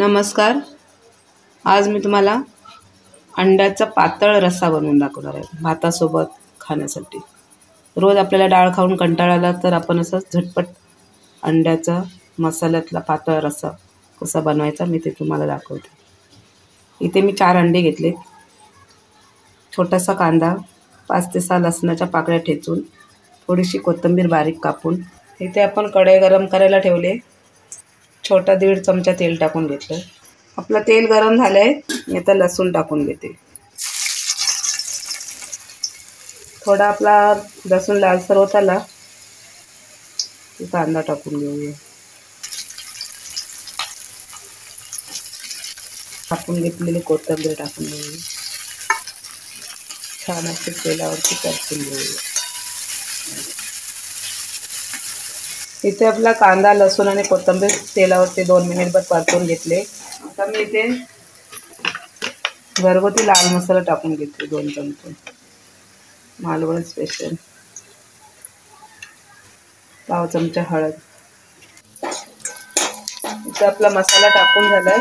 नमस्कार. आज मी तुम्हाला अंड्याचा पातळ रस्सा बनवून दाखवणार आहे भातासोबत खाण्यासाठी. रोज आपल्याला डाळ खाऊन कंटाळा आला तर आपण असं झटपट अंड्याचा मसाल्यातला पातळ रस्सा कसा बनवायचा मी ते तुम्हाला दाखवते. इथे मी 4 अंडे घेतले, छोटासा कांदा, 5 ते 6 लसणाच्या पाकळ्या ठेचून, थोडीशी कोथिंबीर बारीक कापून. इथे आपण कढई गरम करायला ठेवले, छोटा 1.5 चमचा तेल टाकून घेतलं. आपलं तेल गरम झालंय. मी आता लसूण टाकून घेते. थोडा आपला लसूण लालसर होत आला की कांदा टाकून घेऊया. टाकून घेतलेली कोथिंबीर टाकून घेऊया. छान असे तेलावरती परतून घेऊया. इथे आपला कांदा, लसूण आणि कोथिंबीर तेलावरती 2 मिनिटभर परतून घेतले. आता मी इथे घरगुती लाल मसाला टाकून घेते 2 चमचे, मालवण स्पेशल. 1 चमचा हळद. इथे आपला मसाला टाकून झालाय.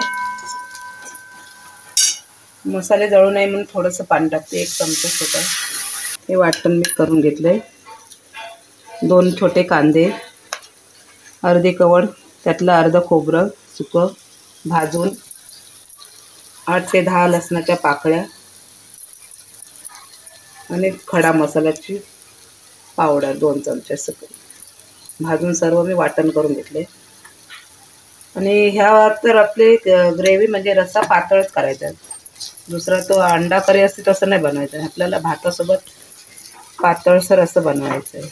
मसाले जळू नये म्हणून थोडंसं पाणी टाकते, 1 चमचा छोटा. हे वाटण मी करून घेतलंय. 2 छोटे कांदे, अर्धी कवड त्यातलं अर्ध खोबरं सुकं भाजून, 8 ते 10 लसणाच्या पाकळ्या आणि खडा मसाल्याची पावडर 2 चमचे सगळं भाजून सर्व मी वाटण करून घेतले. आणि ह्या तर आपली ग्रेव्ही म्हणजे रस्सा पातळच करायचा आहे. दुसरा तो अंडा करी असते तसं नाही बनवायचं आहे. आपल्याला भातासोबत पातळसर असं बनवायचं आहे.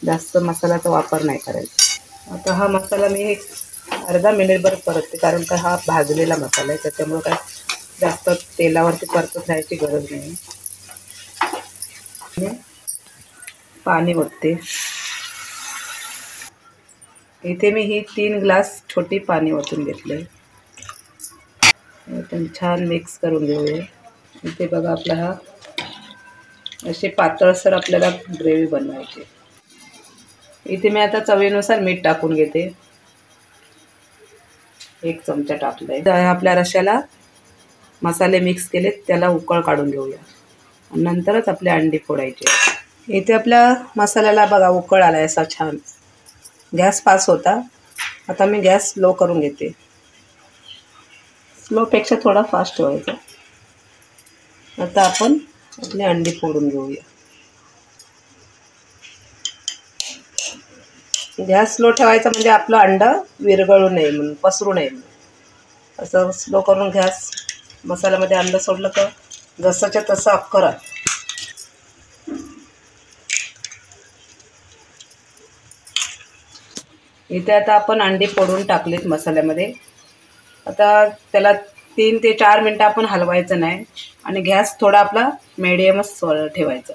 जास्त मसाल्याचा वापर नाही करायचा. आता हा मसाला मी एक अर्धा मिनिटभर परतते, कारण का हा भाजलेला मसाला आहे, त्याच्यामुळे काय जास्त तेलावरती परतत राहायची गरज नाही. पाणी ओतते. इथे मी ही 3 ग्लास छोटी पाणी ओतून घेतले. एकदम छान मिक्स करून घेऊया. इथे बघा आपला हा असे पातळसर आपल्याला ग्रेव्ही बनवायची. इथे मी आता चवीनुसार मीठ टाकून घेते. 1 चमचा टाकलाय. आपल्या रश्श्याला मसाले मिक्स केले, त्याला उकळ काढून घेऊया. नंतरच आपले अंडी फोडायचे. इथे आपल्या मसाल्याला बघा उकळ आलाय असा छान. गॅस फास्ट होता. आता मी गॅस स्लो करून घेते. स्लोपेक्षा थोडा फास्ट ठेवायचा. आता आपण आपली अंडी फोडून घेऊया. गॅस स्लो ठेवायचा म्हणजे आपलं अंड विरघळू नये म्हणून, पसरू नये म्हणून. असं स्लो करून गॅस मसाल्यामध्ये अंड सोडलं तर जसंच्या तसं अख्खं राहतं. इथे आता आपण अंडी फोडून टाकलीत मसाल्यामध्ये. आता त्याला 3 ते 4 मिनटं आपण हलवायचं नाही आणि गॅस थोडा आपला मीडियमच ठेवायचा.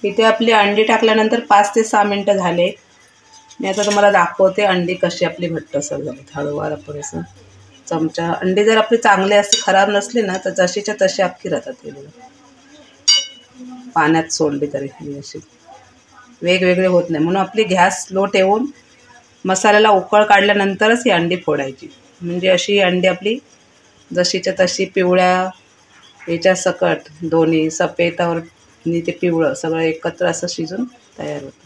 इथे आपली अंडी टाकल्यानंतर 5 ते 6 मिनटं झाले. मी आता तुम्हाला दाखवते अंडी कशी आपली घट्टसर झाली. हळूवार आपण असं चमचा, अंडी जर आपली चांगली असते खराब नसली ना तर जशीच्या तशी अख्खी राहतात. ते पाण्यात सोडली तरी अशी वेगवेगळे होत नाही. म्हणून आपली गॅस स्लो ठेवून मसाल्याला उकळ काढल्यानंतरच ही अंडी फोडायची. म्हणजे अशी अंडी आपली जशीच्या तशी पिवळ्या याच्या सकट दोन्ही सफेदावर आणि ते पिवळं सगळं एकत्र असं शिजून तयार होतं.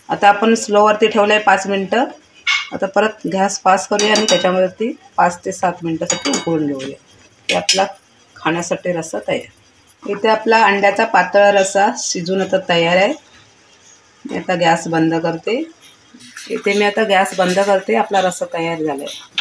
आता आपण स्लोवरती ठेवलं आहे 5 मिनटं. आता परत गॅस फास्ट करूया आणि त्याच्यावरती 5 ते 7 मिनटासाठी उकळून घेऊया. की आपला खाण्यासाठी रस्सा तयार. इथे आपला अंड्याचा पातळ रस्सा शिजून आता तयार आहे. मी आता गॅस बंद करते. इथे मी आता गॅस बंद करते. आपला रस्सा तयार झाला आहे.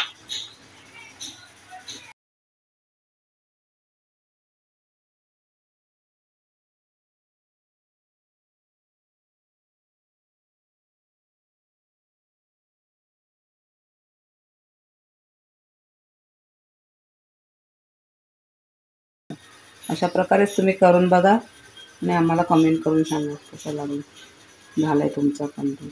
अशा प्रकारेच तुम्ही करून बघा आणि आम्हाला कमेंट करून सांगा कसा लागला. झाला आहे तुमचा कंटेंट.